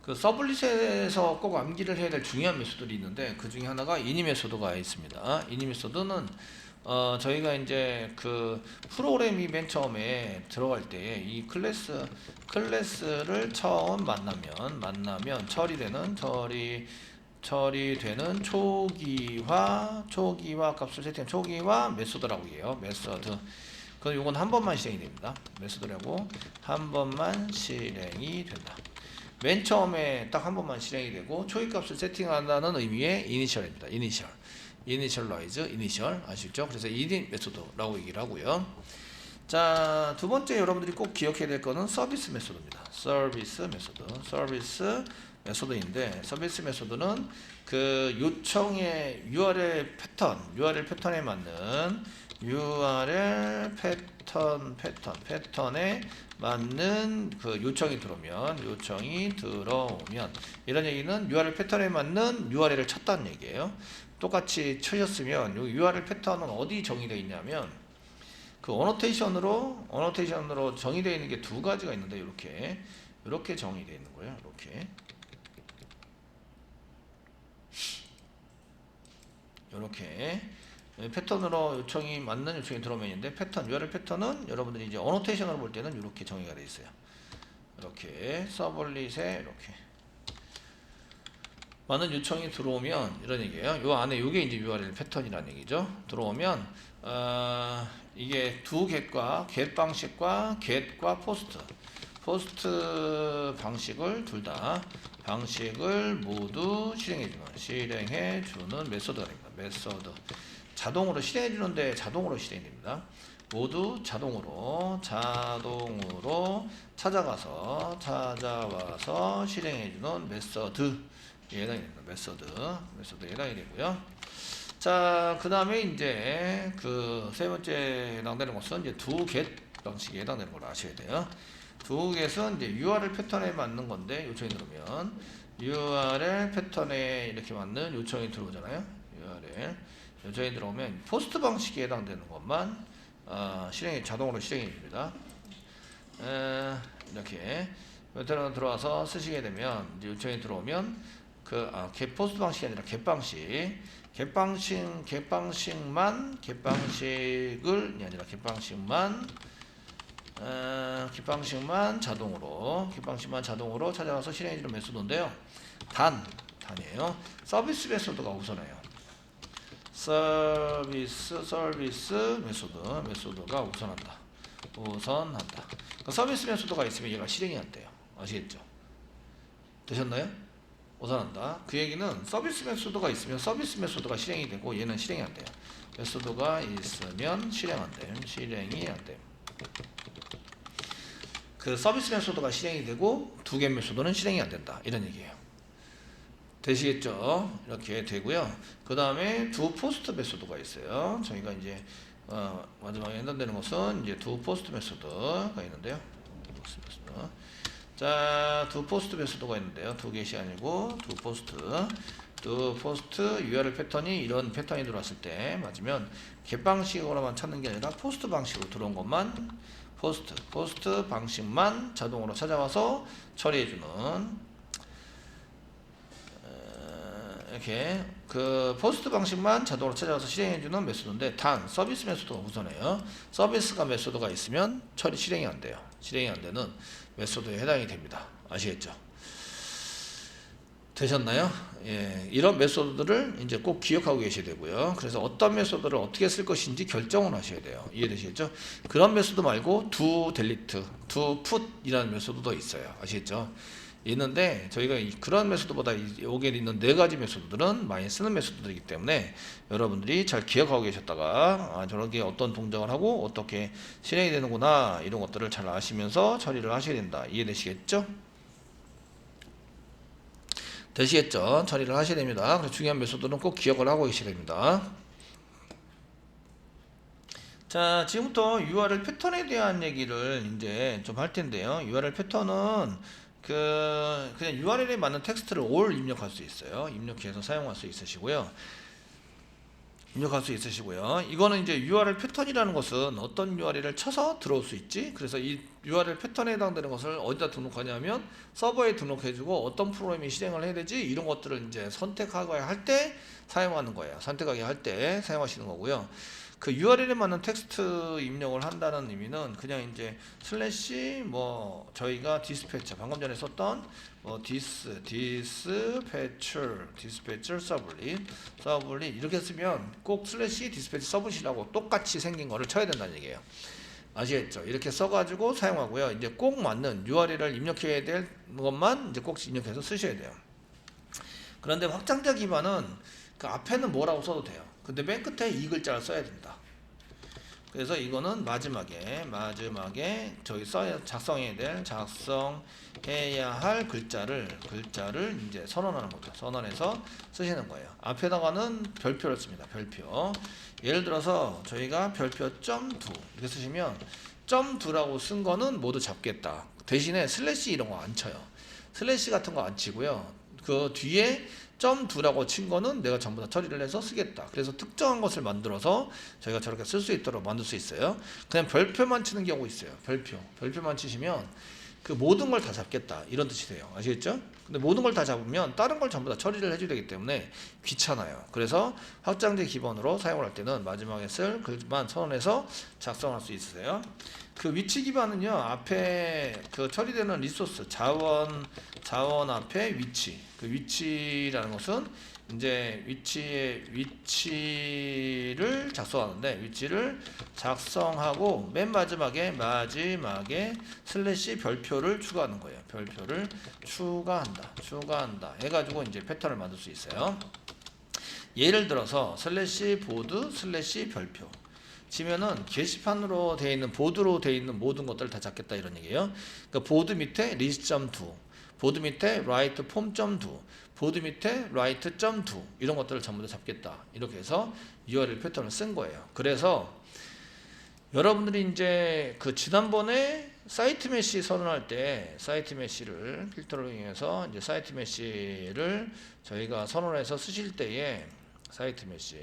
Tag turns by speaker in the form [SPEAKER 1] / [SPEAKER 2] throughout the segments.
[SPEAKER 1] 그 서블릿에서 꼭 암기를 해야 될 중요한 메소드들이 있는데 그 중에 하나가 이니 메소드가 있습니다. 이니 메소드는 저희가 이제 그 프로그램이 맨 처음에 들어갈 때 이 클래스를 처음 만나면 처리되는 초기화 값을 세팅한 초기화 메소드라고 해요. 메소드. 그럼 요건 한 번만 실행이 됩니다. 메소드라고 한 번만 실행이 된다. 맨 처음에 딱 한 번만 실행이 되고 초기값을 세팅한다는 의미의 이니셜입니다. 이니셜라이즈, 이니셜 아시죠? 그래서 이니 메소드라고 얘기를 하고요. 자, 두 번째 여러분들이 꼭 기억해야 될 거는 서비스 메소드입니다. 서비스 메소드인데 서비스 메소드는 그 요청의 URL 패턴에 맞는 패턴에 맞는 그 요청이 들어오면 이런 얘기는 URL 패턴에 맞는 URL을 찾다는 얘기예요. 똑같이 쳐졌으면 이 URL 패턴은 어디 정의되어 있냐면 그 어노테이션으로 정의되어 있는 게 두 가지가 있는데 이렇게 정의되어 있는 거예요. 이렇게 패턴으로 맞는 요청이 들어오면 있는데 URL 패턴은 여러분들이 이제 어노테이션으로 볼 때는 이렇게 정의가 되어 있어요. 이렇게 서블릿에 이렇게 많은 요청이 들어오면 이런 얘기예요. 요 안에 요게 이제 URL 패턴이라는 얘기죠. 들어오면 이게 두 get과 get 방식과 get과 포스트 방식을 방식을 모두 실행해주는 메소드가 됩니다. 메소드. 자동으로 실행해주는데 자동으로 실행이 됩니다. 모두 자동으로 찾아와서 실행해주는 메소드에 해당이 됩니다. 메소드에 해당이 되고요. 자, 그 다음에 이제 그 세 번째 해당되는 것은 이제 do get 방식에 해당되는 걸 아셔야 돼요. do get은 이제 URL 패턴에 맞는 건데 요청이 들어오면 URL 패턴에 이렇게 맞는 요청이 들어오잖아요. URL 요청이 들어오면 포스트 방식에 해당되는 것만 자동으로 실행이 됩니다. 이렇게 들어와서 쓰시게 되면 이제 요청이 들어오면 get 포스트 방식이 아니라 get 방식만 자동으로 찾아와서 실행해주는 메소드인데요. 단이에요. 서비스 메소드가 우선해요. 서비스 메소드가 우선한다. 그 서비스 메소드가 있으면 얘가 실행이 안 돼요. 아시겠죠? 되셨나요? 우선한다. 그 얘기는 서비스 메소드가 있으면 서비스 메소드가 실행이 되고 얘는 실행이 안 돼요. 메소드가 있으면 실행이 안 돼요. 그 서비스 메소드가 실행이 되고 두 개 메소드는 실행이 안 된다. 이런 얘기예요. 되시겠죠? 이렇게 되고요. 그 다음에 두 포스트 메소드가 있어요. 저희가 이제 마지막에 해당되는 것은 이제 두 포스트 메소드가 있는데요. 자, 두 포스트 메소드가 있는데요. 두 get이 아니고 두 포스트 URL 패턴이 이런 패턴이 들어왔을 때 맞으면 get 방식으로만 찾는 게 아니라 포스트 방식으로 들어온 것만 포스트 방식만 자동으로 찾아와서 처리해주는 이렇게 그 포스트 방식만 자동으로 찾아와서 실행해주는 메소드인데 서비스 메소드가 우선해요. 서비스가 메소드가 있으면 실행이 안 돼요. 실행이 안 되는 메소드에 해당이 됩니다. 아시겠죠? 되셨나요? 예, 이런 메소드들을 이제 꼭 기억하고 계셔야 되고요. 그래서 어떤 메소드를 어떻게 쓸 것인지 결정을 하셔야 돼요. 이해되시겠죠? 그런 메소드 말고 do delete, do put 이라는 메소드도 있어요. 아시겠죠? 있는데 저희가 그런 메소드보다 여기에 있는 네 가지 메소드들은 많이 쓰는 메소드들이기 때문에 여러분들이 잘 기억하고 계셨다가 저렇게 어떤 동작을 하고 어떻게 실행이 되는구나 이런 것들을 잘 아시면서 처리를 하셔야 된다. 이해되시겠죠? 되시겠죠? 처리를 하셔야 됩니다. 그래서 중요한 메소드는 꼭 기억을 하고 계셔야 됩니다. 자, 지금부터 URL 패턴에 대한 얘기를 이제 좀 할 텐데요. URL 패턴은 그냥 URL에 맞는 텍스트를 all 입력할 수 있어요. 입력해서 사용할 수 있으시고요. 입력할 수 있으시고요. 이거는 이제 URL 패턴이라는 것은 어떤 URL을 쳐서 들어올 수 있지. 그래서 이 URL 패턴에 해당되는 것을 어디다 등록하냐면 서버에 등록해주고 어떤 프로그램이 실행을 해야 되지 이런 것들을 이제 선택하고 할 때 사용하는 거예요. 선택하게 할 때 사용하시는 거고요. 그 URL에 맞는 텍스트 입력을 한다는 의미는 그냥 이제 슬래시 뭐 저희가 디스패처 방금 전에 썼던 뭐 디스패처 서블릿 이렇게 쓰면 꼭 슬래시 디스패처 서블릿이라고 똑같이 생긴 거를 쳐야 된다는 얘기예요. 아시겠죠? 이렇게 써가지고 사용하고요. 이제 꼭 맞는 URL을 입력해야 될 것만 이제 꼭 입력해서 쓰셔야 돼요. 그런데 확장자 기반은 그 앞에는 뭐라고 써도 돼요. 근데 맨 끝에 이 글자를 써야 된다. 그래서 이거는 마지막에 저희 작성해야 할 글자를 이제 선언하는 거죠. 선언해서 쓰시는 거예요. 앞에다가는 별표를 씁니다. 별표. 예를 들어서 저희가 별표 .2 이렇게 쓰시면 .2라고 쓴 거는 모두 잡겠다. 대신에 슬래시 이런 거 안 쳐요. 슬래시 같은 거 안 치고요. 그 뒤에 .2라고 친 거는 내가 전부 다 처리를 해서 쓰겠다. 그래서 특정한 것을 만들어서 저희가 저렇게 쓸 수 있도록 만들 수 있어요. 그냥 별표만 치는 경우 있어요. 별표만 치시면 그 모든 걸 다 잡겠다 이런 뜻이 돼요. 아시겠죠? 근데 모든 걸 다 잡으면 다른 걸 전부 다 처리를 해줘야 되기 때문에 귀찮아요. 그래서 확장제 기반으로 사용을 할 때는 마지막에 쓸 글만 선언해서 작성할 수 있으세요. 그 위치 기반은요, 앞에 그 처리되는 리소스 자원 앞에 위치, 그 위치라는 것은 이제 위치를 작성하는데 위치를 작성하고 맨 마지막에 슬래시 별표를 추가하는 거예요. 별표를 추가한다 해가지고 이제 패턴을 만들 수 있어요. 예를 들어서 슬래시 보드 슬래시 별표 치면은 게시판으로 되어 있는 보드로 되어 있는 모든 것들을 다 잡겠다 이런 얘기예요. 그러니까 보드 밑에 list.2, 보드 밑에 write form.2, 보드 밑에 write.2 이런 것들을 전부 다 잡겠다. 이렇게 해서 URL 패턴을 쓴 거예요. 그래서 여러분들이 이제 그 지난번에 사이트 메시 선언할 때 사이트 메시를 필터를 이용해서 이제 사이트 메시를 저희가 선언해서 쓰실 때에 사이트 메시가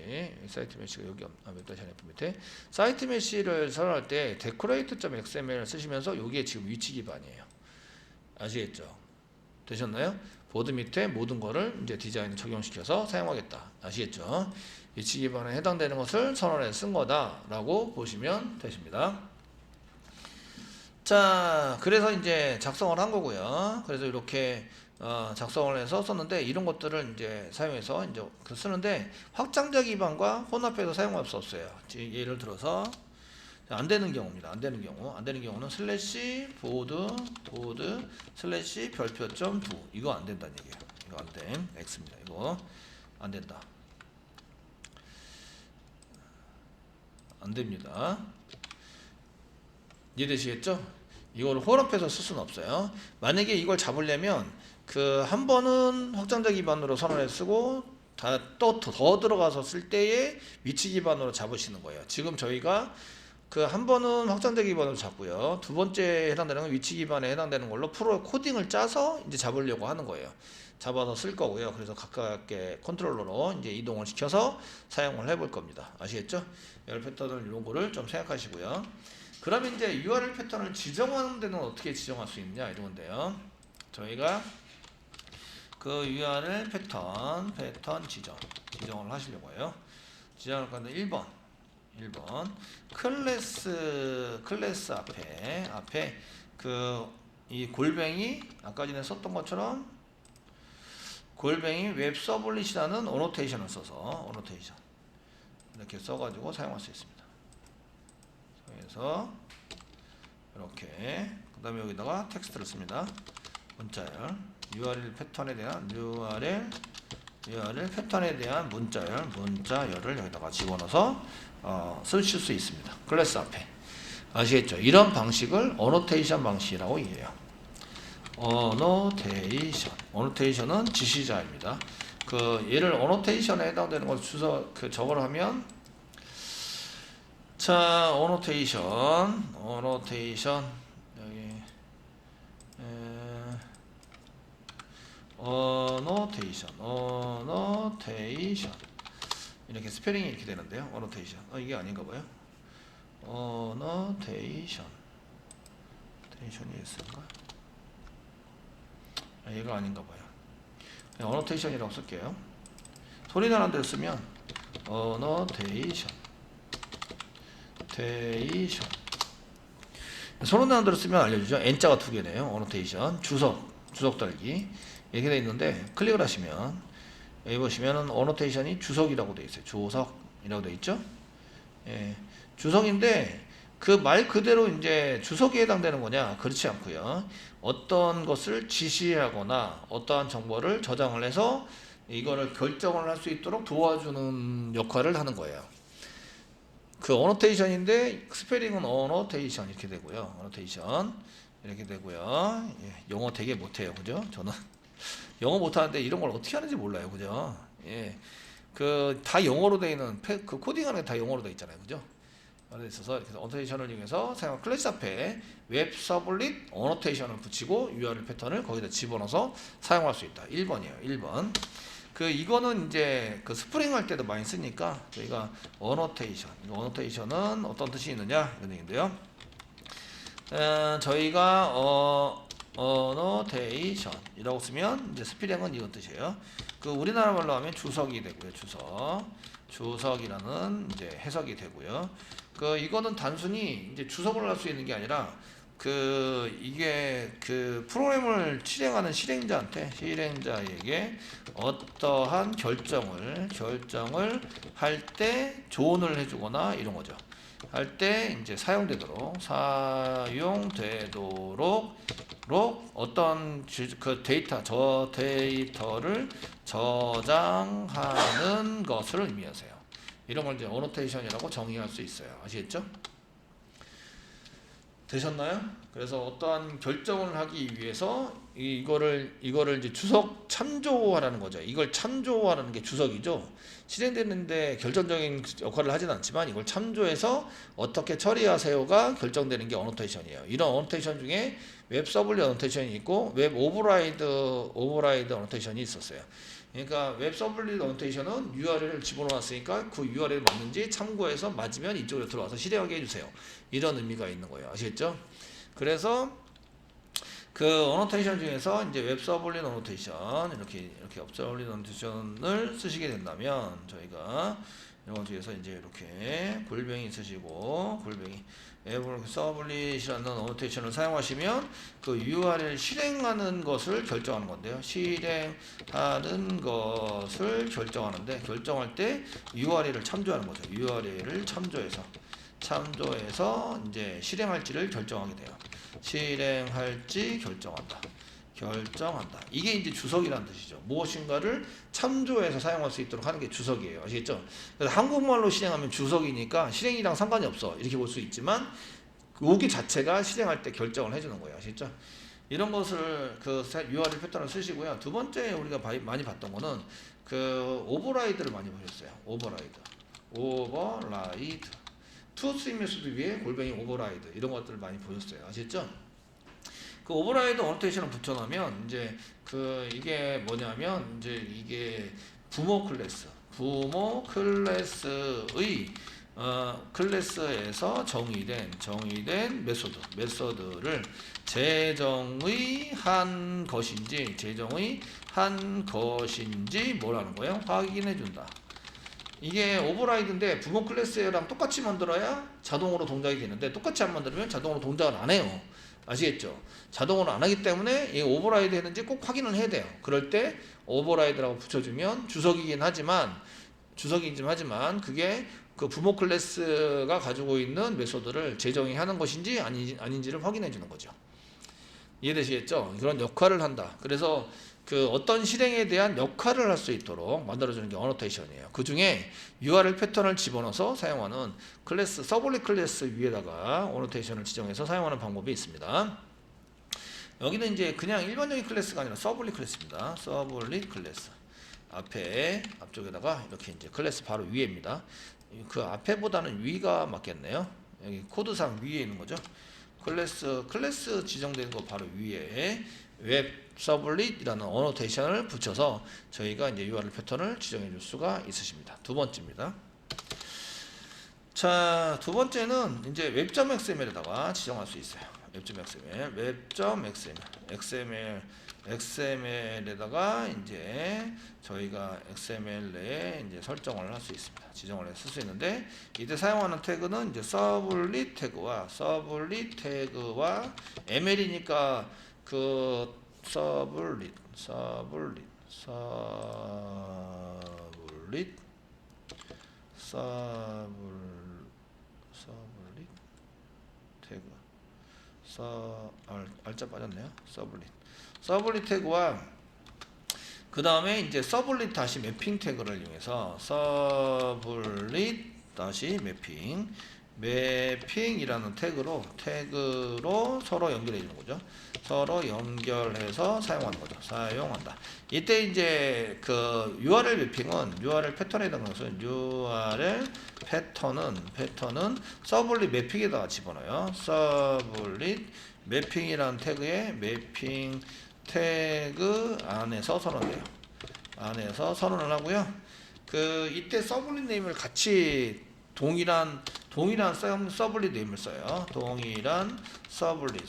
[SPEAKER 1] 여기 몇 다시 F 밑에 사이트 메시를 선언할 때 decorate.xml 쓰시면서 여기에 지금 위치 기반이에요. 아시겠죠? 되셨나요? 보드 밑에 모든 거를 이제 디자인을 적용시켜서 사용하겠다. 아시겠죠? 위치 기반에 해당되는 것을 선언해 쓴 거다라고 보시면 되십니다. 자, 그래서 이제 작성을 한 거고요. 그래서 이렇게 작성을 해서 썼는데 이런 것들을 이제 사용해서 이제 쓰는데 확장자 기반과 혼합해서 사용할 수 없어요. 예를 들어서 안 되는 경우입니다. 안 되는 경우는 슬래시 보드 슬래시 별표 .2 이거 안 된다는 얘기예요. 이거 안 됨. X입니다. 이거 안 된다. 안 됩니다. 이해되시겠죠? 이걸 혼합해서 쓸 수는 없어요. 만약에 이걸 잡으려면 그 한 번은 확장자 기반으로 선언해 쓰고 또 더 들어가서 쓸 때에 위치 기반으로 잡으시는 거예요. 지금 저희가 그 한 번은 확장자 기반으로 잡고요. 두 번째 해당되는 건 위치 기반에 해당되는 걸로 프로 코딩을 짜서 이제 잡으려고 하는 거예요. 잡아서 쓸 거고요. 그래서 가깝게 컨트롤러로 이제 이동을 시켜서 사용을 해볼 겁니다. 아시겠죠? URL 패턴을 이런 거를 좀 생각하시고요. 그러면 이제 URL 패턴을 지정하는 데는 어떻게 지정할 수 있느냐 이런 건데요. 저희가 그 URL 패턴 지정을 하시려고 해요. 지정할 건데 1번 클래스 앞에 그 이 골뱅이 아까 전에 썼던 것처럼 골뱅이 웹 서블릿이라는 어노테이션을 써서 이렇게 써가지고 사용할 수 있습니다. 그래서 이렇게 그 다음에 여기다가 텍스트를 씁니다. 문자열 URL 패턴에 대한 문자열을 여기다가 집어넣어서 쓰실 수 있습니다. 클래스 앞에 아시겠죠? 이런 방식을 어노테이션 방식이라고 얘기해요. 어노테이션은 지시자입니다. 그 얘를 어노테이션에 해당되는 걸 저걸 하면 자, 어노테이션 여기 어노테이션 이렇게 스페링이 이렇게 되는데요. 어노테이션. 이게 아닌가 봐요. 어노테이션. 테이션이 S인가? 얘가 아닌가 봐요. 그냥 어노테이션이라고 쓸게요. 소리 나는 데를 쓰면 어노테이션. 테이션. 소리 나는 데를 쓰면 알려주죠. N자가 2개네요. 어노테이션. 주석 달기. 이렇게 돼 있는데 클릭을 하시면 여기 보시면은 어노테이션이 주석이라고 돼 있어요. 주석이라고 돼 있죠. 예, 주석인데 그 말 그대로 이제 주석에 해당되는 거냐? 그렇지 않고요. 어떤 것을 지시하거나 어떠한 정보를 저장을 해서 이거를 결정을 할 수 있도록 도와주는 역할을 하는 거예요. 그 어노테이션인데 스페링은 어노테이션 이렇게 되고요. 어노테이션 이렇게 되고요. 예, 영어 되게 못해요, 그죠? 저는 영어 못하는데 이런 걸 어떻게 하는지 몰라요, 그죠? 예, 그 다 영어로 되어 있는 그 코딩하는 게 다 영어로 되어 있잖아요, 그죠? 그래 있어서 이렇게 어노테이션을 이용해서 사용 클래스 앞에 웹 서블릿 어노테이션을 붙이고 URL 패턴을 거기다 집어넣어서 사용할 수 있다. 1번이에요. 1번. 그 이거는 이제 그 스프링 할 때도 많이 쓰니까 저희가 어노테이션. 어노테이션은 어떤 뜻이 있느냐 이런 얘기인데요. 저희가 어노테이션이라고 쓰면 이제 스프링은 이런 뜻이에요. 그 우리나라 말로 하면 주석이 되고요. 주석이라는 이제 해석이 되고요. 그 이거는 단순히 이제 주석을 할 수 있는 게 아니라 그 이게 그 프로그램을 실행하는 실행자에게 어떠한 결정을 할 때 조언을 해주거나 이런 거죠. 할 때 이제 사용되도록 어떤 그 데이터를 저장하는 것을 의미하세요. 이런 걸 이제 어노테이션이라고 정의할 수 있어요. 아시겠죠? 되셨나요? 그래서 어떠한 결정을 하기 위해서 이거를 이제 주석 참조하라는 거죠. 이걸 참조하라는 게 주석이죠. 실행되는데 결정적인 역할을 하진 않지만 이걸 참조해서 어떻게 처리하세요가 결정되는 게 어노테이션이에요. 이런 어노테이션 중에 웹 서블릿 어노테이션이 있고 웹 오버라이드 어노테이션이 있었어요. 그러니까 웹 서블릿 어노테이션은 URL을 집어넣었으니까 그 URL 맞는지 참고해서 맞으면 이쪽으로 들어와서 실행하게 해주세요. 이런 의미가 있는 거예요. 아시겠죠? 그래서 그 어노테이션 중에서 이제 웹 서블릿 어노테이션 이렇게 웹 서블릿 어노테이션을 쓰시게 된다면 저희가 이런 중에서 이제 이렇게 골뱅이 쓰시고 웹 서블릿이라는 어노테이션을 사용하시면 그 URL 실행하는 것을 결정하는 건데요. 실행하는 것을 결정하는데 결정할 때 URL을 참조하는 거죠. URL을 참조해서 이제 실행할지를 결정하게 돼요. 실행할지 결정한다. 이게 이제 주석이라는 뜻이죠. 무엇인가를 참조해서 사용할 수 있도록 하는 게 주석이에요. 아시겠죠? 그래서 한국말로 실행하면 주석이니까 실행이랑 상관이 없어. 이렇게 볼 수 있지만 여기 자체가 실행할 때 결정을 해주는 거예요. 아시겠죠? 이런 것을 그 URL 패턴을 쓰시고요. 두 번째 우리가 많이 봤던 거는 그 오버라이드를 많이 보셨어요. 오버라이드. 투스윙 메소드 위에 골뱅이 오버라이드 이런 것들을 많이 보셨어요. 아시겠죠? 그 오버라이드 어노테이션을 붙여놓으면 이제 그 이게 뭐냐면 이제 이게 부모 클래스의 클래스에서 정의된 메소드를 제정의한 것인지 뭐라는 거예요? 확인해 준다. 이게 오버라이드인데 부모 클래스랑 똑같이 만들어야 자동으로 동작이 되는데 똑같이 안 만들면 자동으로 동작을 안 해요. 아시겠죠? 자동으로 안 하기 때문에 이 오버라이드 했는지 꼭 확인을 해야 돼요. 그럴 때 오버라이드라고 붙여주면 주석이긴 하지만 그게 그 부모 클래스가 가지고 있는 메소드를 재정의하는 것인지 아닌지를 확인해 주는 거죠. 이해되시겠죠? 그런 역할을 한다. 그래서 그 어떤 실행에 대한 역할을 할 수 있도록 만들어주는 게 어노테이션이에요. 그 중에 URL 패턴을 집어넣어서 사용하는 서블릿 클래스 위에다가 어노테이션을 지정해서 사용하는 방법이 있습니다. 여기는 이제 그냥 일반적인 클래스가 아니라 서블릿 클래스입니다. 서블릿 클래스. 앞쪽에다가 이렇게 이제 클래스 바로 위에입니다. 그 앞에보다는 위가 맞겠네요. 여기 코드상 위에 있는 거죠. 클래스 지정되는 거 바로 위에 웹 서블릿이라는 어노테이션을 붙여서 저희가 이제 URL 패턴을 지정해 줄 수가 있으십니다. 두 번째입니다. 자, 두 번째는 이제 웹.xml에다가 지정할 수 있어요. XML에다가 이제 저희가 XML 내에 이제 설정을 할 수 있습니다. 지정을 해서 쓸 수 있는데, 이때 사용하는 태그는 이제 서블릿 태그와 ML이니까 그 서블릿 태그 알짜 빠졌네요. 서블릿 태그와 그 다음에 이제 서블릿 다시 매핑 태그를 이용해서 서블릿 다시 매핑이라는 태그로 서로 연결해 주는 거죠. 서로 연결해서 사용하는 거죠. 사용한다. 이때 이제 그 URL 매핑은 URL 패턴에 대한 것은 URL 패턴은 서블릿 매핑에다가 집어넣어요. 서블릿 매핑이라는 태그에 매핑 태그 안에서 선언돼요. 안에서 선언을 하고요. 그 이때 서블릿 네임을 같이 동일한 서블릿 네임을 써요. 동일한 서블릿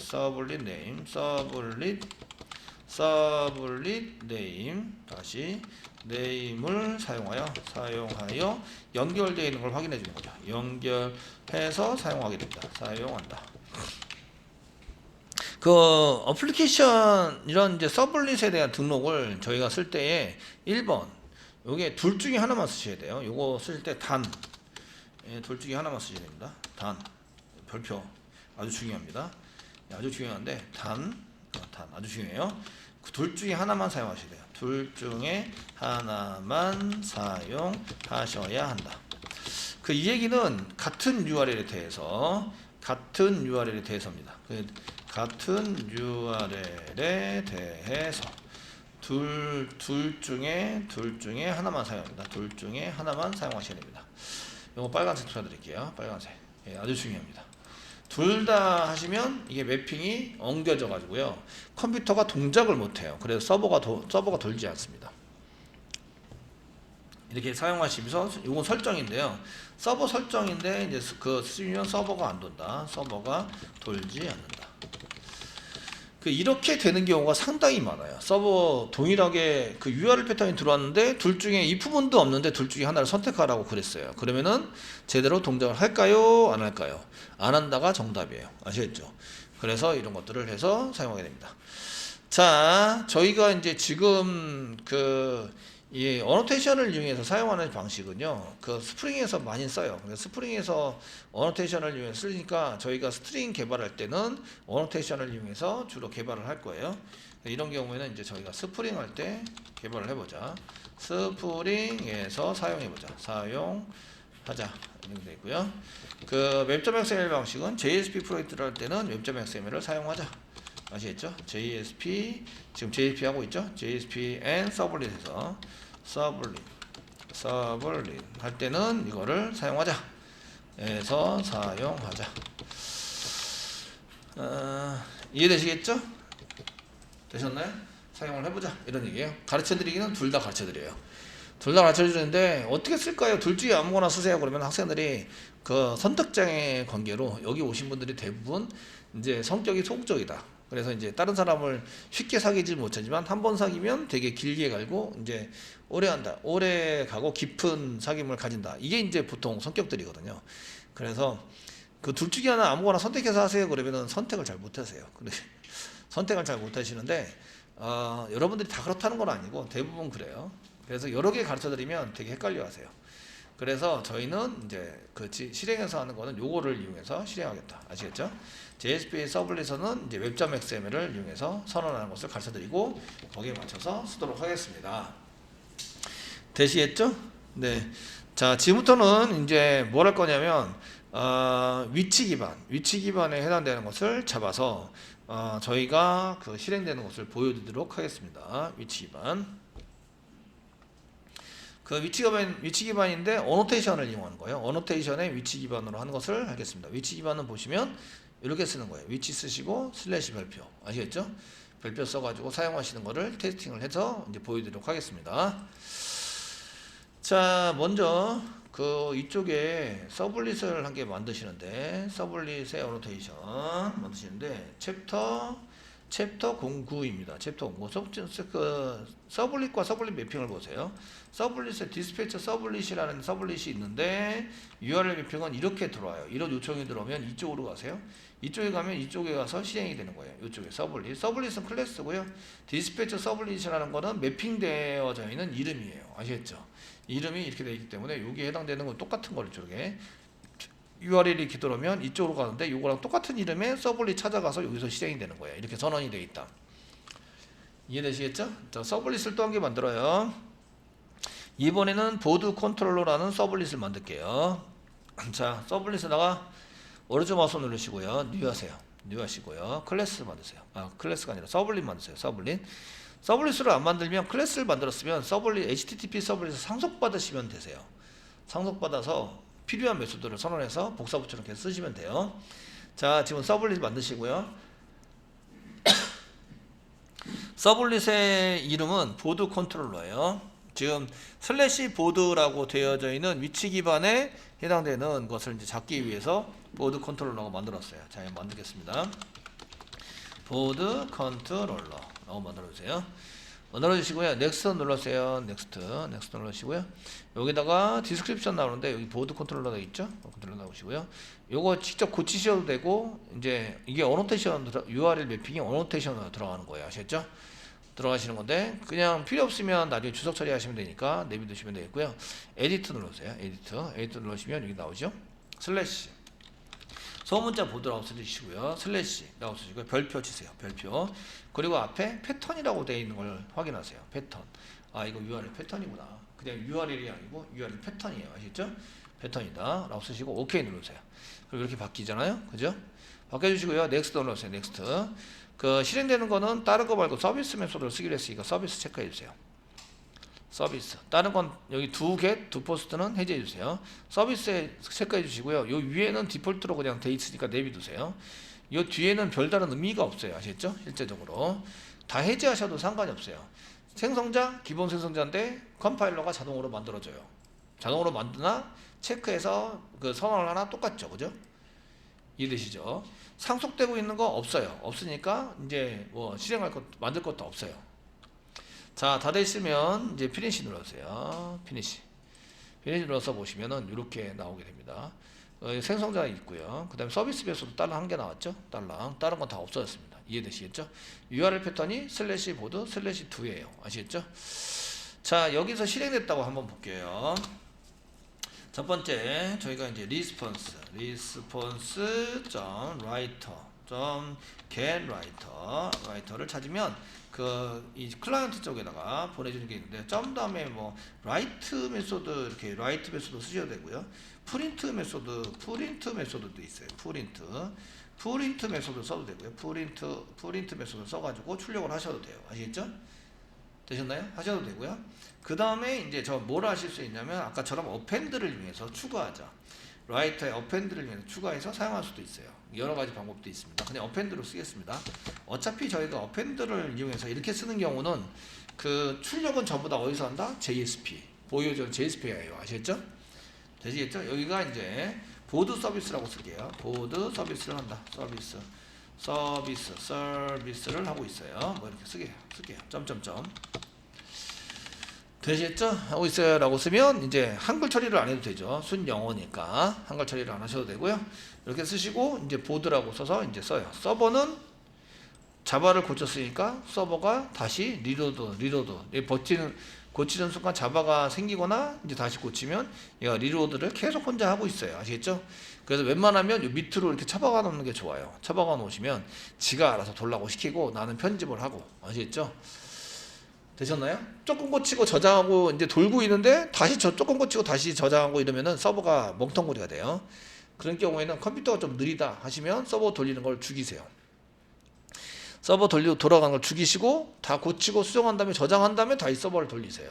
[SPEAKER 1] 네임 다시 네임을 사용하여 연결되어 있는 걸 확인해 주는 거죠. 연결해서 사용하게 됩니다. 사용한다. 그 어플리케이션 이런 이제 서블릿에 대한 등록을 저희가 쓸 때에 1번 요게 둘 중에 하나만 쓰셔야 돼요. 요거 쓸 때 둘 중에 하나만 쓰셔야 됩니다. 별표 아주 중요합니다. 아주 중요한데 아주 중요해요. 그 둘 중에 하나만 사용하셔야 돼요. 둘 중에 하나만 사용하셔야 한다. 그 이 얘기는 같은 URL에 대해서입니다. 같은 URL에 대해서 둘 중에 하나만 사용합니다. 둘 중에 하나만 사용하셔야 됩니다. 이거 빨간색 쳐드릴게요. 빨간색. 예, 아주 중요합니다. 둘 다 하시면 이게 매핑이 엉겨져 가지고요. 컴퓨터가 동작을 못해요. 그래서 서버가 돌지 않습니다. 이렇게 사용하시면서 이건 설정인데요. 서버 설정인데 이제 그 쓰면 서버가 안 돈다. 서버가 돌지 않는다. 이렇게 되는 경우가 상당히 많아요. 서버 동일하게 그 URL 패턴이 들어왔는데 둘 중에 이 부분도 없는데 둘 중에 하나를 선택하라고 그랬어요. 그러면은 제대로 동작을 할까요? 안 할까요? 안 한다가 정답이에요. 아시겠죠? 그래서 이런 것들을 해서 사용하게 됩니다. 자, 저희가 이제 지금 이 어노테이션을 이용해서 사용하는 방식은요, 그 스프링에서 많이 써요. 스프링에서 어노테이션을 이용해서 쓰니까 저희가 스트링 개발할 때는 어노테이션을 이용해서 주로 개발을 할 거예요. 이런 경우에는 이제 저희가 스프링 할 때 개발을 해보자. 스프링에서 사용해보자. 사용하자. 이렇게 되어 있고요. 그 웹.xml 방식은 JSP 프로젝트를 할 때는 웹.xml을 사용하자. 아시겠죠? JSP 지금 JSP 하고 있죠? JSP and 서블릿에서 서블릿 할 때는 이거를 사용하자. 해서 사용하자. 이해되시겠죠? 되셨나요? 사용을 해보자 이런 얘기예요. 가르쳐드리기는 둘 다 가르쳐드려요. 둘 다 가르쳐주는데 어떻게 쓸까요? 둘 중에 아무거나 쓰세요. 그러면 학생들이 그 선택장애 관계로 여기 오신 분들이 대부분 이제 성격이 소극적이다. 그래서 이제 다른 사람을 쉽게 사귀지 못하지만 한 번 사귀면 되게 길게 갈고 이제 오래 가고 깊은 사귐을 가진다. 이게 이제 보통 성격들이거든요. 그래서 그 둘 중에 하나 아무거나 선택해서 하세요. 그러면은 선택을 잘 못하세요. 선택을 잘 못하시는데 여러분들이 다 그렇다는 건 아니고 대부분 그래요. 그래서 여러 개 가르쳐드리면 되게 헷갈려하세요. 그래서 저희는 이제 그 실행해서 하는 거는 요거를 이용해서 실행하겠다. 아시겠죠? JSP 서블릿에서는 이제 웹.xml을 이용해서 선언하는 것을 가르쳐드리고 거기에 맞춰서 쓰도록 하겠습니다. 되시겠죠? 네. 자, 지금부터는 이제 뭘 할 거냐면 위치 기반에 해당되는 것을 잡아서 저희가 그 실행되는 것을 보여드리도록 하겠습니다. 위치 기반. 그 위치 기반인데 어노테이션을 이용하는 거예요. 어노테이션의 위치 기반으로 하는 것을 하겠습니다. 위치 기반은 보시면 이렇게 쓰는 거예요. 위치 쓰시고 슬래시 별표. 아시겠죠? 별표 써가지고 사용하시는 거를 테스팅을 해서 이제 보여드리도록 하겠습니다. 자, 먼저 이쪽에 서블릿을 한 개 만드시는데, 서블릿의 어노테이션 만드시는데 챕터 09입니다. 챕터 09. 서블릿과 서블릿 매핑을 보세요. 서블릿에 디스패처 서블릿이라는 서블릿이 있는데 URL 매핑은 이렇게 들어와요. 이런 요청이 들어오면 이쪽으로 가세요. 이쪽에 가면 이쪽에 가서 실행이 되는 거예요. 이쪽에 서블릿. 서블릿은 클래스고요. 디스패처 서블릿이라는 거는 매핑되어져 있는 이름이에요. 아시겠죠? 이름이 이렇게 되어 있기 때문에 여기에 해당되는 건 똑같은 거를 이쪽에 URL이 이렇게 들어오면 이쪽으로 가는데 이거랑 똑같은 이름의 서블릿 찾아가서 여기서 실행이 되는 거예요. 이렇게 전원이 되어 있다. 이해되시겠죠? 자, 서블릿을 또 한 개 만들어요. 이번에는 보드 컨트롤러라는 서블릿을 만들게요. 자, 서블릿에다가 오른쪽 마우스 누르시고요. 뉴 하세요. 뉴 하시고요. 클래스 만드세요. 클래스가 아니라 서블릿 만드세요. 서블릿을 안 만들면 클래스를 만들었으면 서블릿 HTTP 서블릿을 상속받으시면 되세요. 상속받아서 필요한 메소드를 선언해서 복사부처럼 계속 쓰시면 돼요. 자, 지금 서블릿 만드시고요. 서블릿의 이름은 보드 컨트롤러예요. 지금 슬래시 보드라고 되어져 있는 위치 기반에 해당되는 것을 이제 잡기 위해서 보드 컨트롤러라고 만들었어요. 자, 만들겠습니다. 보드 컨트롤러라고 만들어주세요. 눌러주시고요. 넥스트 눌러주세요. 넥스트 눌러주시고요. 여기다가 디스크립션 나오는데 여기 보드 컨트롤러가 있죠? 컨트롤러 나오시고요. 요거 직접 고치셔도 되고, 이제 이게 어노테이션 URL 매핑이 어노테이션으로 들어가는 거예요. 아시겠죠? 들어가시는 건데 그냥 필요 없으면 나중에 주석 처리하시면 되니까 내비두시면 되겠고요. 에디트 눌러주세요. 에디트 눌러주시면 여기 나오죠? 슬래시 소문자 보드라고 쓰시고요. 슬래시라고 쓰시고요. 별표 치세요. 별표. 그리고 앞에 패턴이라고 되어 있는 걸 확인하세요. 패턴. 이거 URL 패턴이구나. 그냥 URL이 아니고 URL 패턴이에요. 아시겠죠? 패턴이다 라고 쓰시고 OK 누르세요. 그리고 이렇게 바뀌잖아요. 그죠? 바꿔주시고요. 넥스트 눌러주세요. 넥스트. 실행되는 거는 다른 거 말고 서비스 메소드를 쓰기로 했으니까 서비스 체크해 주세요. 서비스. 다른 건 여기 두 포스트는 해제해 주세요. 서비스에 체크해 주시고요. 요 위에는 디폴트로 그냥 돼 있으니까 내비두세요. 요 뒤에는 별다른 의미가 없어요. 아시겠죠? 실제적으로. 다 해제하셔도 상관이 없어요. 생성자, 기본 생성자인데 컴파일러가 자동으로 만들어줘요. 자동으로 만드나 체크해서 선언을 하나 똑같죠. 그죠? 이해되시죠? 상속되고 있는 거 없어요. 없으니까 이제 뭐 만들 것도 없어요. 자, 다 됐으면 이제 피니시 눌러주세요. 피니시 눌러서 보시면은 이렇게 나오게 됩니다. 생성자가 있고요. 그 다음에 서비스 배수도 달러 한 개 나왔죠? 다른 건 다 없어졌습니다. 이해되시겠죠? URL 패턴이 슬래시 보드 슬래시 2예요. 아시겠죠? 자, 여기서 실행됐다고 한번 볼게요. 첫 번째, 저희가 이제 response.writer.getWriter를 찾으면 이 클라이언트 쪽에다가 보내주는 게 있는데, 점 다음에 뭐 write 메소드, 이렇게 write 메소드 쓰셔도 되고요. 프린트 메소드도 있어요. 프린트 메소드 써도 되고요. 프린트 메소드 써가지고 출력을 하셔도 돼요. 아시겠죠? 되셨나요? 하셔도 되고요. 그 다음에 이제 뭘 하실 수 있냐면, 아까처럼 어펜드를 위해서 추가하자. 라이터에 어펜드를 위해서 추가해서 사용할 수도 있어요. 여러 가지 방법도 있습니다. 그냥 어펜드로 쓰겠습니다. 어차피 저희가 어펜드를 이용해서 이렇게 쓰는 경우는 출력은 전부 다 어디서 한다? JSP. 보여준 JSP예요. 아시겠죠? 되시겠죠? 여기가 이제 보드 서비스라고 쓸게요. 보드 서비스를 한다. 서비스를 하고 있어요. 뭐 이렇게 쓸게요. 점점점. 되시겠죠? 하고 있어요 라고 쓰면 이제 한글 처리를 안 해도 되죠. 순영어니까 한글 처리를 안 하셔도 되고요. 이렇게 쓰시고 이제 보드라고 써서 이제 써요. 서버는 자바를 고쳤으니까 서버가 다시 리로드 고치는 순간 자바가 생기거나 이제 다시 고치면 얘가 리로드를 계속 혼자 하고 있어요. 아시겠죠? 그래서 웬만하면 요 밑으로 이렇게 쳐박아 놓는 게 좋아요. 쳐박아 놓으시면 지가 알아서 돌라고 시키고 나는 편집을 하고. 아시겠죠? 되셨나요? 조금 고치고 저장하고 이제 돌고 있는데 다시 조금 고치고 다시 저장하고 이러면은 서버가 멍텅구리가 돼요. 그런 경우에는 컴퓨터가 좀 느리다 하시면 서버 돌리는 걸 죽이세요. 서버 돌아가는 걸 죽이시고 다 고치고 수정한 다음에 저장한 다음에 다시 서버를 돌리세요.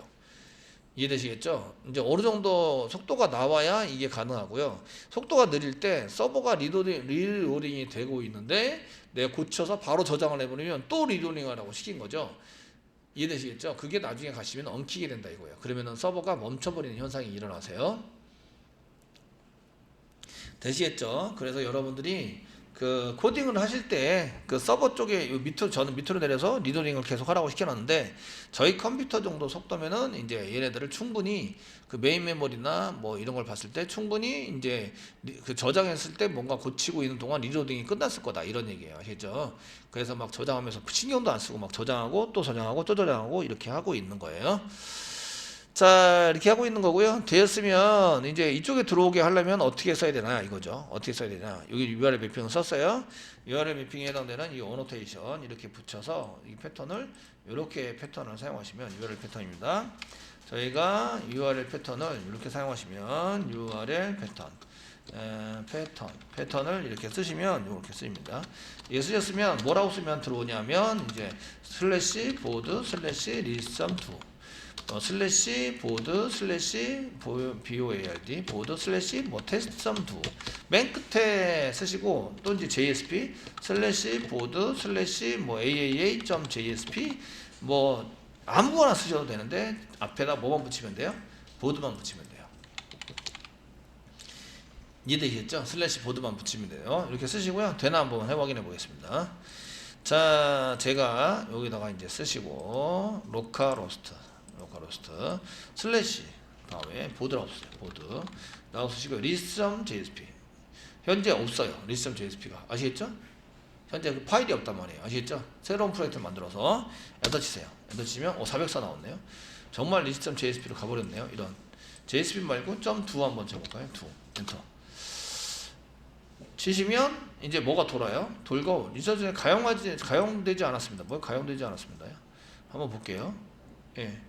[SPEAKER 1] 이해되시겠죠? 이제 어느 정도 속도가 나와야 이게 가능하고요. 속도가 느릴 때 서버가 리로딩이 되고 있는데 내가 고쳐서 바로 저장을 해버리면 또 리로딩하라고 시킨 거죠. 이해되시겠죠? 그게 나중에 가시면 엉키게 된다 이거예요. 그러면은 서버가 멈춰버리는 현상이 일어나세요. 되시겠죠? 그래서 여러분들이 그 코딩을 하실 때 그 서버 쪽에 요 밑으로 저는 밑으로 내려서 리더링을 계속 하라고 시켜놨는데 저희 컴퓨터 정도 속도면은 이제 얘네들을 충분히 그 메인 메모리나 뭐 이런 걸 봤을 때 충분히 이제 그 저장했을 때 뭔가 고치고 있는 동안 리로딩이 끝났을 거다 이런 얘기예요. 아시죠? 그래서 막 저장하면서 신경도 안 쓰고 막 저장하고 또 저장하고 또 저장하고 이렇게 하고 있는 거예요. 자, 이렇게 하고 있는 거고요. 되었으면 이제 이쪽에 들어오게 하려면 어떻게 써야 되나 이거죠. 어떻게 써야 되나. 여기 URL 매핑을 썼어요. URL 매핑에 해당되는 이 어노테이션 이렇게 붙여서 이 패턴을 이렇게 패턴을 사용하시면 URL 패턴입니다. 저희가 URL 패턴을 이렇게 사용하시면 URL 패턴을 이렇게 쓰시면 이렇게 쓰입니다. 이게 쓰셨으면 뭐라고 쓰면 들어오냐면 이제 슬래시 보드 슬래시 리썸2 슬래시 보드 슬래시 BOARD 보드 슬래시 뭐 테스트썸2 맨 끝에 쓰시고 또 이제 JSP 슬래시 보드 슬래시 뭐 AAA.JSP 뭐 아무거나 쓰셔도 되는데 앞에다 뭐만 붙이면 돼요? 보드만 붙이면 돼요. 이해되시겠죠? 슬래시 보드만 붙이면 돼요. 이렇게 쓰시고요. 되나 한번 확인해 보겠습니다. 자, 제가 여기다가 이제 쓰시고 로컬호스트 슬래시 다음에 보드라고 쓰세요. 보드 나고 쓰시고 리썸.jsp 현재 없어요. 리썸.jsp가 아시겠죠? 현재 그 파일이 없단 말이에요. 아시겠죠? 새로운 프로젝트를 만들어서 엔터 치세요. 엔터 치면 404 나왔네요. 정말 리썸.jsp로 가버렸네요. 이런 JSP 말고 .2 한번 쳐볼까요? 2 엔터 치시면 이제 뭐가 돌아요? 돌고 리서치에 가용되지 않았습니다. 뭐 가용되지 않았습니다. 한번 볼게요. 예.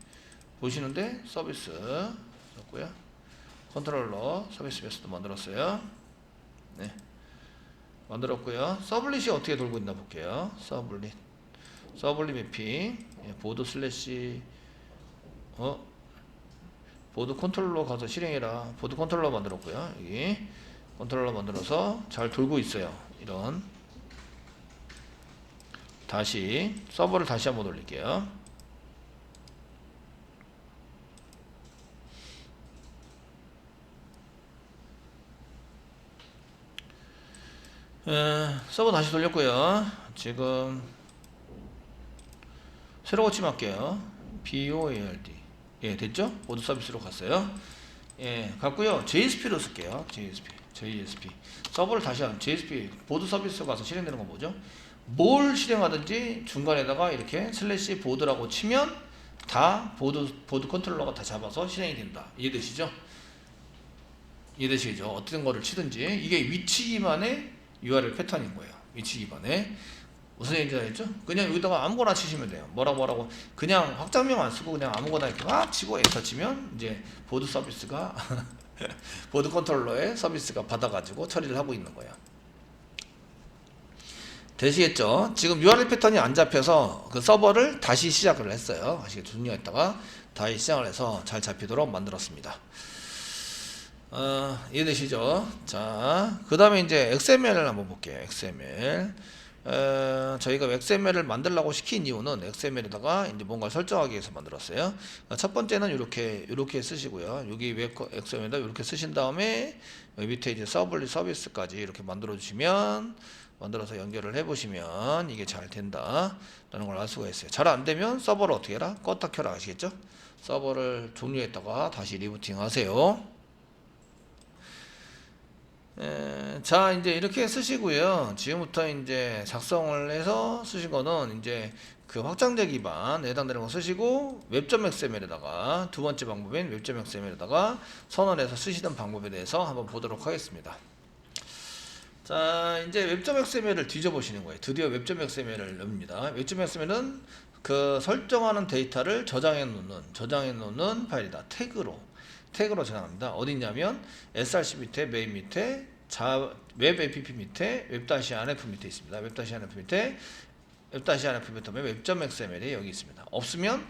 [SPEAKER 1] 보시는데 서비스 썼고요. 컨트롤러 서비스 베스도 만들었어요. 네. 만들었고요. 서블릿이 어떻게 돌고 있나 볼게요. 서블릿 매핑 보드 슬래시 보드 컨트롤러 가서 실행해라. 보드 컨트롤러 만들었고요. 여기 컨트롤러 만들어서 잘 돌고 있어요. 이런 다시 서버를 다시 한번 올릴게요. 서버 다시 돌렸고요. 지금 새로 고침할게요. BOARD 예, 됐죠? 보드 서비스로 갔어요. 예, 갔고요. JSP로 쓸게요. JSP 서버를 다시 한 JSP 보드 서비스 가서 실행되는 건 뭐죠? 뭘 실행하든지 중간에다가 이렇게 슬래시 보드라고 치면 다 보드 컨트롤러가 다 잡아서 실행이 된다. 이해되시죠? 이해되시죠? 어떤 거를 치든지 이게 위치 기반의 URL 패턴인 거예요. 위치 기반에 무슨 얘기인지 알겠죠? 그냥 여기다가 아무거나 치시면 돼요. 뭐라고 그냥 확장명 안 쓰고 그냥 아무거나 이렇게 막 치고 엔터 치면 이제 보드 서비스가 보드 컨트롤러의 서비스가 받아가지고 처리를 하고 있는 거예요. 되시겠죠? 지금 URL 패턴이 안 잡혀서 그 서버를 다시 시작을 했어요. 아시겠죠? 종료했다가 다시 시작을 해서 잘 잡히도록 만들었습니다. 이해되시죠? 자, 그 다음에 이제 XML을 한번 볼게요. XML. 저희가 XML을 만들려고 시킨 이유는 XML에다가 이제 뭔가 설정하기 위해서 만들었어요. 첫 번째는 이렇게 쓰시고요. 여기 XML에다 이렇게 쓰신 다음에 여기 밑에 이제 서블릿 서비스까지 이렇게 만들어서 연결을 해보시면 이게 잘 된다라는 걸 알 수가 있어요. 잘 안 되면 서버를 어떻게 해라? 껐다 켜라. 아시겠죠? 서버를 종료했다가 다시 리부팅 하세요. 자, 이제 이렇게 쓰시고요. 지금부터 이제 작성을 해서 쓰신 거는 이제 그 확장재 기반에 해당되는 거 쓰시고 웹.xml에다가 두 번째 방법인 웹.xml에다가 선언해서 쓰시던 방법에 대해서 한번 보도록 하겠습니다. 자, 이제 웹.xml을 뒤져보시는 거예요. 드디어 웹.xml을 넣습니다. 웹.xml은 그 설정하는 데이터를 저장해 놓는 파일이다. 태그로 저장합니다. 어디냐면 src 밑에 메인 밑에 웹 app 밑에 웹-anf 밑에 있습니다. 웹-anf 밑에 웹-anf 밑에 웹.xml이 여기 있습니다. 없으면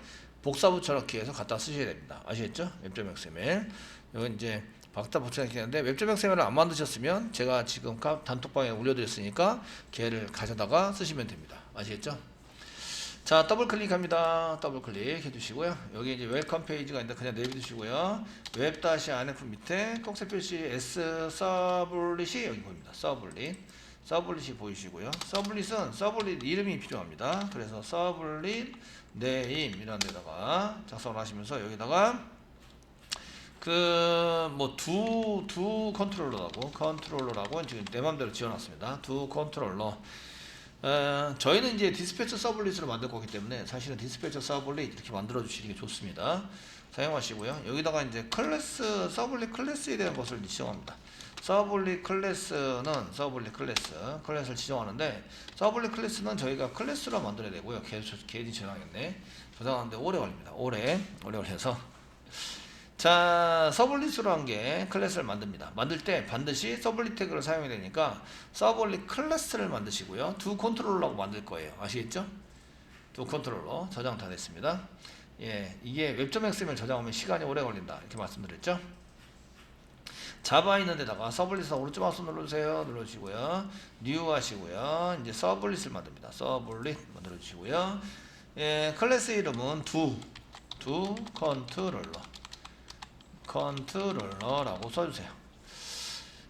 [SPEAKER 1] 복사 붙여넣기 해서 갖다 쓰셔야 됩니다. 아시겠죠? 웹.xml. 여기 이제 갖다 붙여넣기 하는데 웹.xml을 안 만드셨으면 제가 지금 단톡방에 올려드렸으니까 걔를 가져다가 쓰시면 됩니다. 아시겠죠? 자, 더블 클릭합니다. 더블 클릭 해주시고요. 여기 이제 웰컴 페이지가 있는데 그냥 내비두시고요. 웹-rf 밑에 꼭지 표시 s 서블릿이 여기 보입니다. 서블릿이 보이시고요. 서블릿은 서블릿 이름이 필요합니다. 그래서 서블릿 네임 이라는 데다가 작성을 하시면서 여기다가 두 컨트롤러라고 지금 내 맘대로 지어놨습니다. 두 컨트롤러. 저희는 이제 디스패처 서블릿으로 만들 거기 때문에 사실은 디스패처 서블릿 이렇게 만들어 주시는 게 좋습니다. 사용하시고요. 여기다가 이제 클래스, 서블릿 클래스에 대한 것을 지정합니다. 서블릿 클래스를 지정하는데, 서블릿 클래스는 저희가 클래스로 만들어야 되고요. 괜히 저장하겠네. 저장하는데 오래 걸립니다. 오래 걸려서. 자, 서블릿으로 한 게 클래스를 만듭니다. 만들 때 반드시 서블릿 태그를 사용해야 되니까 서블릿 클래스를 만드시고요. 두 컨트롤러라고 만들 거예요. 아시겠죠? 두 컨트롤러 저장 다 됐습니다. 예, 이게 웹.xml 저장하면 시간이 오래 걸린다 이렇게 말씀드렸죠. 자바 있는 데다가 서블릿을 오른쪽 마우스 눌러주세요. 눌러주시고요. 뉴 하시고요. 이제 서블릿을 만듭니다. 서블릿 만들어주시고요. 예, 클래스 이름은 두 컨트롤러라고 써주세요.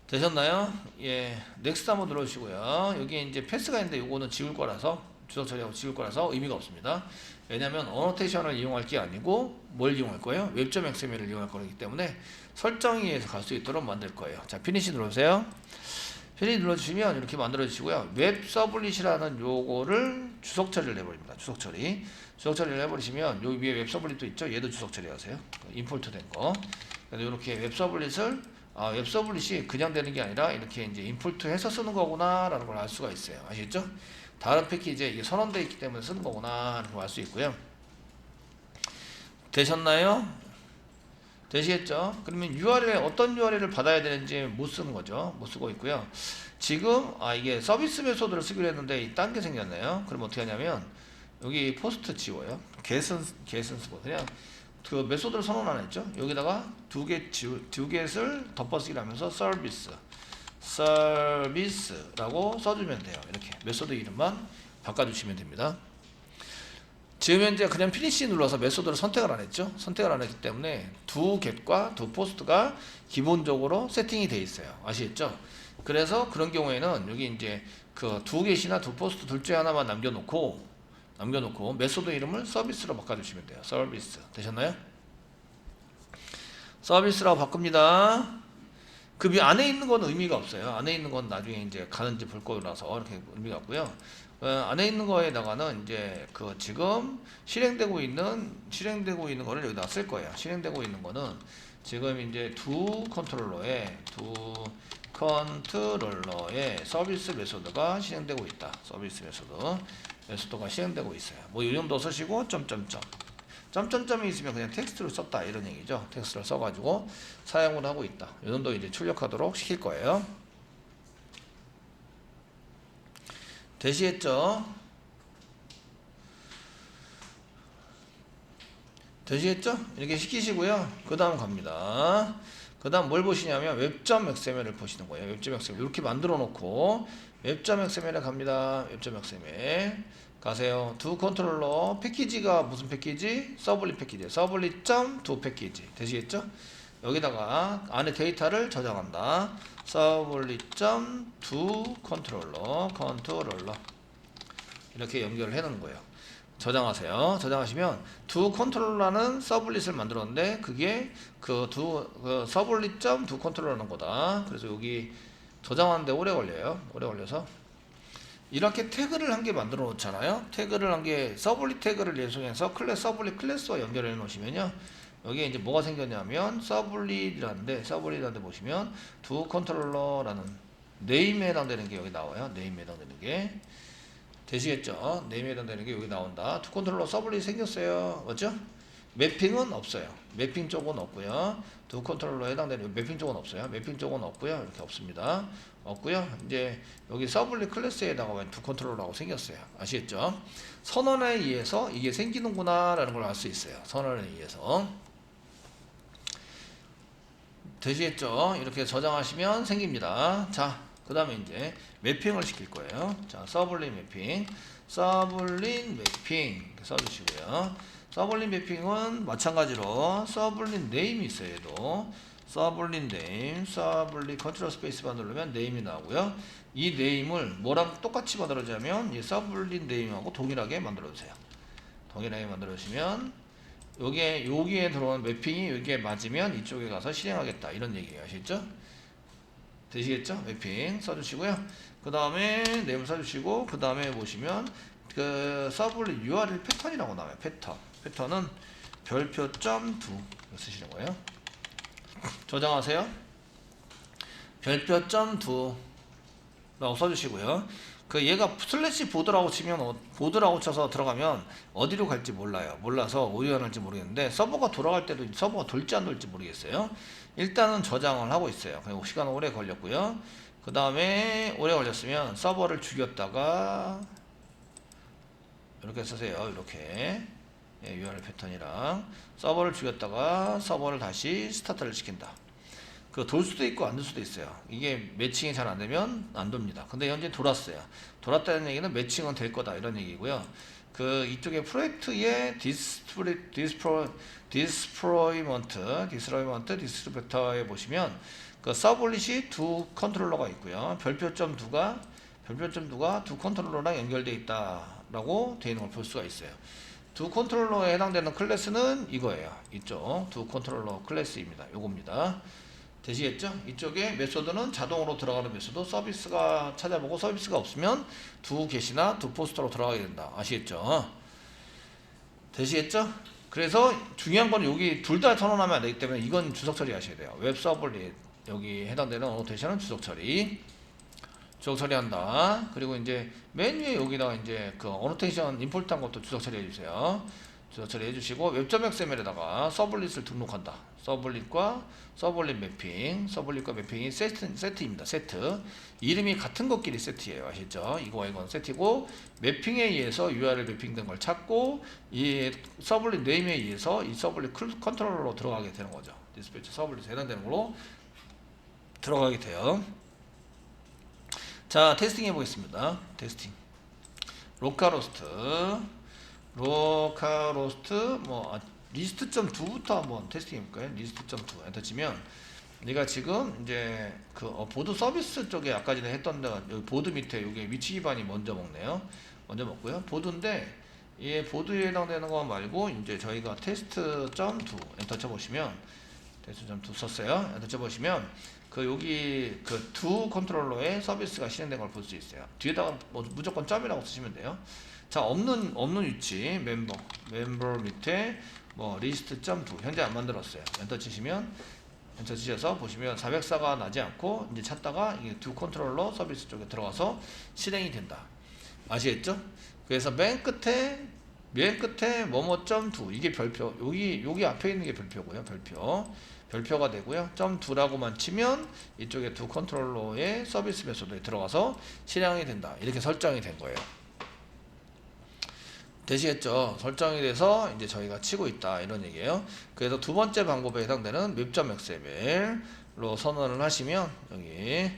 [SPEAKER 1] 되셨나요? 예, 넥스트 한번 눌러주시고요. 여기 이제 패스가 있는데 이거는 지울 거라서, 주석 처리하고 지울 거라서 의미가 없습니다. 왜냐하면 어노테이션을 이용할 게 아니고 뭘 이용할 거예요? 웹.xml을 이용할 거기 때문에 설정에 의해서 갈 수 있도록 만들 거예요. 자, 피니시 눌러주세요. 피니시 눌러주시면 이렇게 만들어 주시고요. 웹 서블릿이라는 요거를 주석 처리를 해버립니다. 주석 처리를 해버리시면 요 위에 웹 서블릿도 있죠. 얘도 주석 처리하세요. 임포트 된 거. 그래서 이렇게 웹 서블릿이 그냥 되는 게 아니라 이렇게 이제 임포트해서 쓰는 거구나라는 걸 알 수가 있어요. 아시겠죠? 다른 패키지에 이게 선언되어 있기 때문에 쓰는 거구나 라는 걸 알 수 있고요. 되셨나요? 되시겠죠? 그러면 URL 어떤 URL을 받아야 되는지 못 쓰는 거죠. 못 쓰고 있고요. 지금 이게 서비스 메소드를 쓰기로 했는데 딴 게 생겼네요. 그럼 어떻게 하냐면 여기 포스트 지워요. get은 쓰고 그냥 그 메소드를 선언 안 했죠. 여기다가 두 get을 덮어쓰기를 하면서 서비스라고 써주면 돼요. 이렇게 메소드 이름만 바꿔주시면 됩니다. 지금 현재 그냥 피니시 눌러서 메소드를 선택을 안 했죠. 선택을 안 했기 때문에 두 get과 두 post가 기본적으로 세팅이 돼 있어요. 아시겠죠? 그래서 그런 경우에는 여기 이제 그 두 get이나 두 post 둘 중에 하나만 남겨놓고 메소드 이름을 서비스로 바꿔주시면 돼요. 서비스 되셨나요? 서비스라고 바꿉니다. 그 안에 있는 건 의미가 없어요. 안에 있는 건 나중에 이제 가는지 볼 거라서 이렇게 의미가 없고요. 안에 있는 거에다가는 이제 그 지금 실행되고 있는 거를 여기다 쓸 거예요. 실행되고 있는 거는 지금 이제 두 컨트롤러에 서비스 메소드가 실행되고 있다. 서비스 메소드가 실행되고 있어요. 뭐 이 정도 쓰시고 점점점이 있으면 그냥 텍스트를 썼다 이런 얘기죠. 텍스트를 써가지고 사용을 하고 있다. 이 정도 이제 출력하도록 시킬 거예요. 되시겠죠? 이렇게 시키시고요. 그 다음 갑니다. 그 다음 뭘 보시냐면 웹.xml을 보시는 거예요. 웹.xml 이렇게 만들어 놓고 웹.xml에 갑니다. 웹.xml 가세요. 두 컨트롤러 패키지가 무슨 패키지? 서블릿 패키지. 서블릿.두 패키지. 되시겠죠? 여기다가 안에 데이터를 저장한다. 서블릿.두 컨트롤러 이렇게 연결을 해 놓는 거예요. 저장하세요. 저장하시면 두 컨트롤러는 서블릿을 만들었는데 그게 그 서블릿.두 컨트롤러는 거다. 그래서 여기 저장하는데 오래 걸려요. 오래 걸려서 이렇게 태그를 한 개 만들어 놓잖아요. 태그를 한 개 서블릿 태그를 예송해서 서블릿 클래스와 연결해 놓으시면요. 여기에 이제 뭐가 생겼냐면 서블릿이라는데 보시면 두 컨트롤러라는 네임에 해당되는 게 여기 나와요. 네임에 해당되는 게 되시겠죠? 네임에 해당되는 게 여기 나온다. 두 컨트롤러 서블릿이 생겼어요. 맞죠? 매핑은 없어요. 매핑 쪽은 없고요. 두 컨트롤러에 해당되는 매핑 쪽은 없어요. 매핑 쪽은 없고요. 이렇게 없습니다. 없고요. 이제 여기 서블릿 클래스에다가 두 컨트롤러라고 생겼어요. 아시겠죠? 선언에 의해서 이게 생기는구나라는 걸 알 수 있어요. 선언에 의해서. 되시겠죠? 이렇게 저장하시면 생깁니다. 자, 그 다음에 이제 매핑을 시킬 거예요. 자, 서블릿 매핑. 서블릿 매핑 이렇게 써주시고요. 서블릿 매핑은 마찬가지로 서블릿 네임이 있어요. 얘도 서블릿 네임, 서블릿 컨트롤 스페이스바 누르면 네임이 나오고요. 이 네임을 뭐랑 똑같이 만들어주냐면 이 서블릿 네임하고 동일하게 만들어주세요. 동일하게 만들어주시면 여기에 들어오는 매핑이 여기에 맞으면 이쪽에 가서 실행하겠다 이런 얘기예요. 아시겠죠? 되시겠죠? 매핑 써주시고요. 그 다음에 네임을 써주시고 그 다음에 보시면 그 서블릿 URL 패턴이라고 나와요. 패턴은 별표.2 쓰시는 거예요. 저장하세요. 별표.2 라고 써주시고요. 그 얘가 슬래시 보드라고 치면 보드라고 쳐서 들어가면 어디로 갈지 몰라요. 몰라서 어디로 갈지 모르겠는데 서버가 돌아갈 때도 서버가 돌지 안 돌지 모르겠어요. 일단은 저장을 하고 있어요. 그리고 시간 오래 걸렸고요. 그 다음에 오래 걸렸으면 서버를 죽였다가 이렇게 쓰세요. 이렇게 URL 패턴이랑 서버를 죽였다가 서버를 다시 스타트를 시킨다. 그 돌 수도 있고 안 돌 수도 있어요. 이게 매칭이 잘 안 되면 안 돕니다. 근데 현재 돌았어요. 돌았다는 얘기는 매칭은 될 거다 이런 얘기고요. 그 이쪽에 프로젝트의 디스트리뷰터에 보시면 그 서블릿이 두 컨트롤러가 있고요. 별표.2가 두 컨트롤러랑 연결되어 있다라고 되어 있는 걸 볼 수가 있어요. 두 컨트롤러에 해당되는 클래스는 이거예요. 이쪽 두 컨트롤러 클래스입니다. 요겁니다. 되시겠죠? 이쪽에 메소드는 자동으로 들어가는 메소드 서비스가 찾아보고 서비스가 없으면 두 게시나 두 포스터로 들어가게 된다. 아시겠죠? 되시겠죠? 그래서 중요한 건 여기 둘 다 선언하면 안 되기 때문에 이건 주석 처리하셔야 돼요. 웹 서블릿 여기 해당되는 어노테이션은 주석 처리한다. 그리고 이제 맨 위에 여기다가 이제 그 어노테이션 임포트한 것도 주석 처리해 주세요. 주석 처리해 주시고 웹.xml에다가 서블릿을 등록한다. 서블릿과 서블릿 매핑이 세트입니다. 세트. 이름이 같은 것끼리 세트예요. 아시죠? 이거와 이건 세트고 매핑에 의해서 URL 매핑된 걸 찾고 이 서블릿 네임에 의해서 이 서블릿 컨트롤러로 들어가게 되는 거죠. 디스패치 서블릿에 해당되는 걸로 들어가게 돼요. 자, 테스팅 해보겠습니다. 테스팅. 로컬호스트 리스트.2부터 한번 테스팅 해볼까요? 리스트.2 엔터 치면 내가 지금 이제 그 보드 서비스 쪽에 아까 전에 했던 데가 여기 보드 밑에 여기 위치 기반이 먼저 먹네요. 먼저 먹고요. 보드인데 이 보드에 해당되는 거 말고 이제 저희가 테스트.2 엔터 쳐보시면 테스트.2 썼어요. 엔터 쳐보시면 그 여기 그 두 컨트롤러의 서비스가 실행된 걸 볼 수 있어요. 뒤에다가 뭐 무조건 점이라고 쓰시면 돼요. 자, 없는 위치 멤버 밑에 뭐 리스트.2 현재 안 만들었어요. 엔터 치셔서 보시면 404가 나지 않고 이제 찾다가 이게 두 컨트롤러 서비스 쪽에 들어가서 실행이 된다. 아시겠죠? 그래서 맨 끝에 뭐뭐.2 이게 별표 여기 앞에 있는 게 별표고요. 별표가 되고요. .2라고만 치면 이쪽에 두 컨트롤러의 서비스 메소드에 들어가서 실행이 된다. 이렇게 설정이 된 거예요. 되시겠죠? 설정이 돼서 이제 저희가 치고 있다 이런 얘기예요. 그래서 두 번째 방법에 해당되는 웹.xml로 선언을 하시면 여기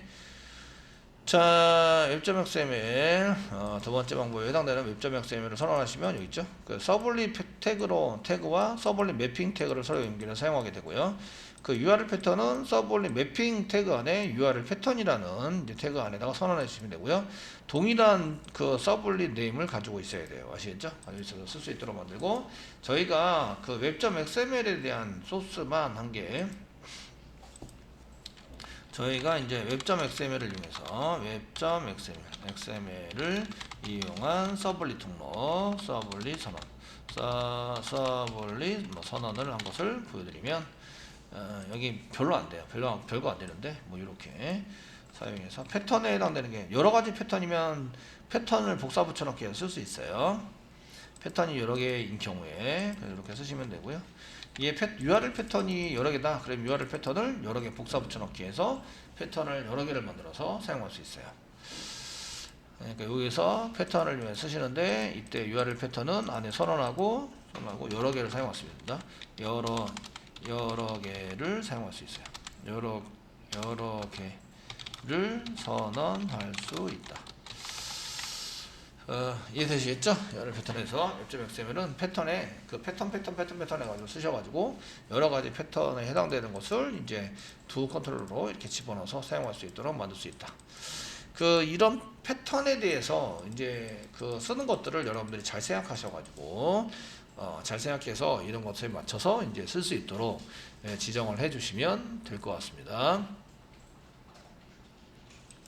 [SPEAKER 1] 자 웹.xml 두 번째 방법에 해당되는 웹.xml을 선언하시면 여기 있죠. 그 서블릿 태그와 서블릿 매핑 태그를 서로 연결해서 사용하게 되고요. 그 URL 패턴은 서블릿 매핑 태그 안에 URL 패턴이라는 이제 태그 안에다가 선언해 주시면 되고요. 동일한 그 서블릿 네임을 가지고 있어야 돼요. 아시겠죠? 가지고 있어서 쓸 수 있도록 만들고 저희가 그 웹.xml에 대한 소스만 한 게 저희가 이제 웹.xml을 이용해서 웹.xml을 이용한 서블릿 등록, 서블릿 선언, 서블릿 선언을 한 것을 보여드리면 여기 별로 안 돼요. 별거 안 되는데 뭐 이렇게 사용해서 패턴에 해당되는 게 여러 가지 패턴이면 패턴을 복사 붙여넣기 해서 쓸 수 있어요. 패턴이 여러 개인 경우에 이렇게 쓰시면 되고요. 이게 URL 패턴이 여러 개다. 그럼 URL 패턴을 여러 개 복사 붙여넣기 해서 패턴을 여러 개를 만들어서 사용할 수 있어요. 그러니까 여기서 패턴을 위해 쓰시는데 이때 URL 패턴은 안에 선언하고 여러 개를 사용할 수 있습니다. 여러 개를 사용할 수 있어요. 여러 개를 선언할 수 있다. 이해되시겠죠? URL 패턴에서 옆집 XML은 패턴에 그 패턴 해가지고 쓰셔가지고 여러 가지 패턴에 해당되는 것을 이제 두 컨트롤러로 이렇게 집어넣어서 사용할 수 있도록 만들 수 있다. 이런 패턴에 대해서 이제 쓰는 것들을 여러분들이 잘 생각하셔가지고 잘 생각해서 이런 것에 맞춰서 이제 쓸 수 있도록 지정을 해주시면 될 것 같습니다.